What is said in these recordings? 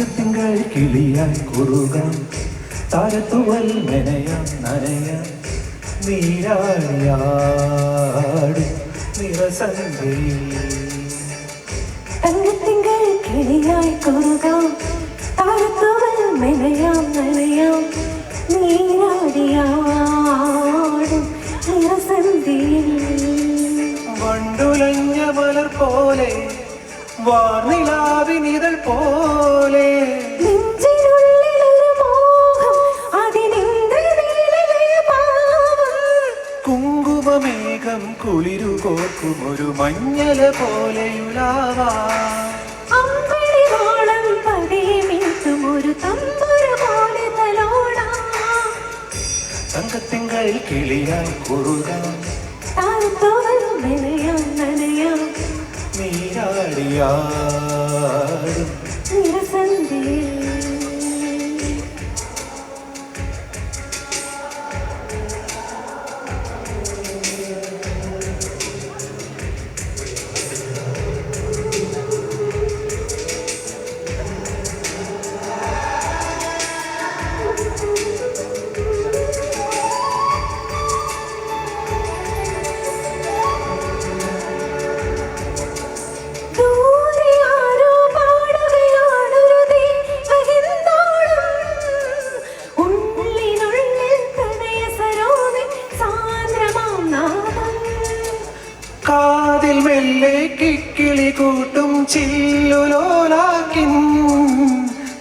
തങ്കത്തിങ്കൾ കിളിയായി കുറുകാം താരത്തുവൽ മെനയാം നനയാം നീരാടിയാടും നിറസന്ധ്യയിൽ. തങ്കത്തിങ്കൾ കിളിയായി കുറുകാം താരത്തുവൽ മെനയാം നനയാം നീരാടിയാടും നിറസന്ധ്യയിൽ. വണ്ടുലഞ്ഞ മലർ പോലെ വാർനിലാവിനിതൾ പോലെ കുങ്കുമമേഘം കുളിരുകോർക്കും ഒരു മഞ്ഞല പോലെയുലാവാം. തങ്കത്തിങ്കൾ കിളിയായി കുറുകാം നീരാടിയാടും നിറസന്ധ്യയിൽ. കാതിൽ മെല്ലെ കിക്കിളി കൂട്ടും ചില്ലുലോലാക്കിൻ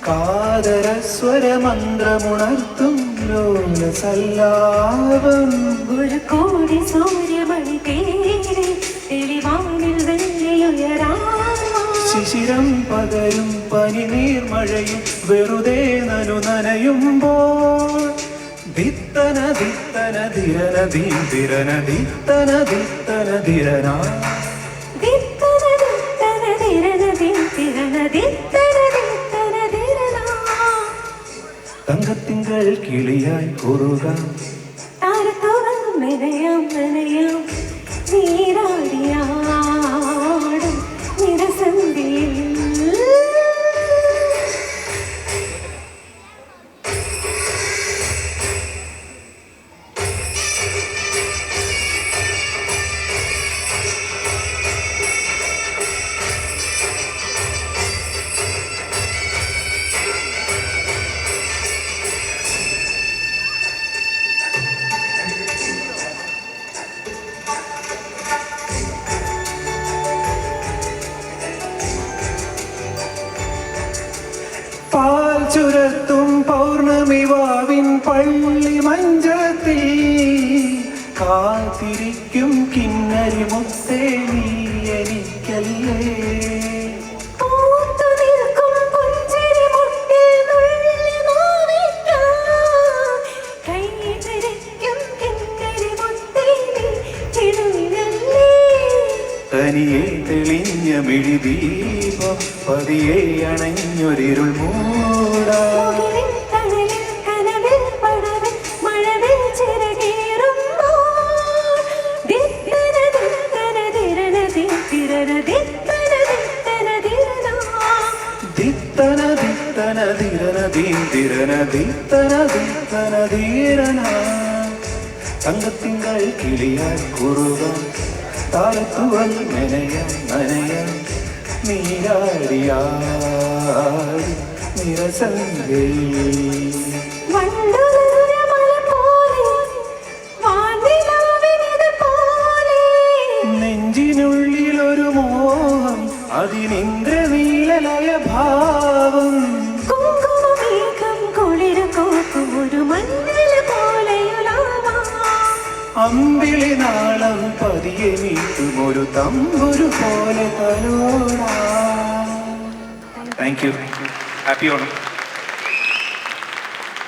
കാതരസ്വരമന്ത്രമുണർത്തും ലോലസല്ലാപം. ഒരു കോടി സൂര്യമണി തേടി തെളിവാനിൽ വെള്ളിയുയരാ. ശിശിരം പകരും പനിനീർമഴയും വെറുതെ നനയുമ്പോൾ ദിത്തന ദിത്തന ധിരന ധീരന ദിത്തന ദിത്തന ധിരന ദിത്തന ദിത്തന ധിരന ദിത്തന ദിത്തന ദിത്തന ധിരന. തങ്കത്തിങ്കൾ കിളിയായി കുറുകാം താരത്തുവൽ മെനയാം നനയാം നീരാടിയാടും നിറസന്ധ്യയിൽ. പാൽ ചുരത്തും പൗർണമി വാവിൻ പള്ളി മഞ്ചത്തിൽ കാത്തിരിക്കും കിന്നരി മുത്തേ നീ എനിക്കല്ലേ. തനിയെ തെളിഞ്ഞ മിഴിദീപം പതിയെ അണഞ്ഞൊരിരുൾ മൂടാ. ദിത്തന ദിത്തന ധിരന ധീരന ദിത്തന ദിത്തന ധീരന. തങ്കത്തിങ്കൾ കിളിയായി കുറുകാം താരത്തുവൽ മെനയാം നനയാം നീരാടിയാടും നിറസന്ധ്യയിൽ. നെഞ്ചിനുള്ളിലൊരു മോഹം അതിനിന്ദ്രനീലലയ ഭാവം. അമ്പിളി നാളം പതിയെ നീട്ടും ഒരു തമ്പുരു പോലെ തലോടാ. Thank you. ഹാപ്പി ഓണം.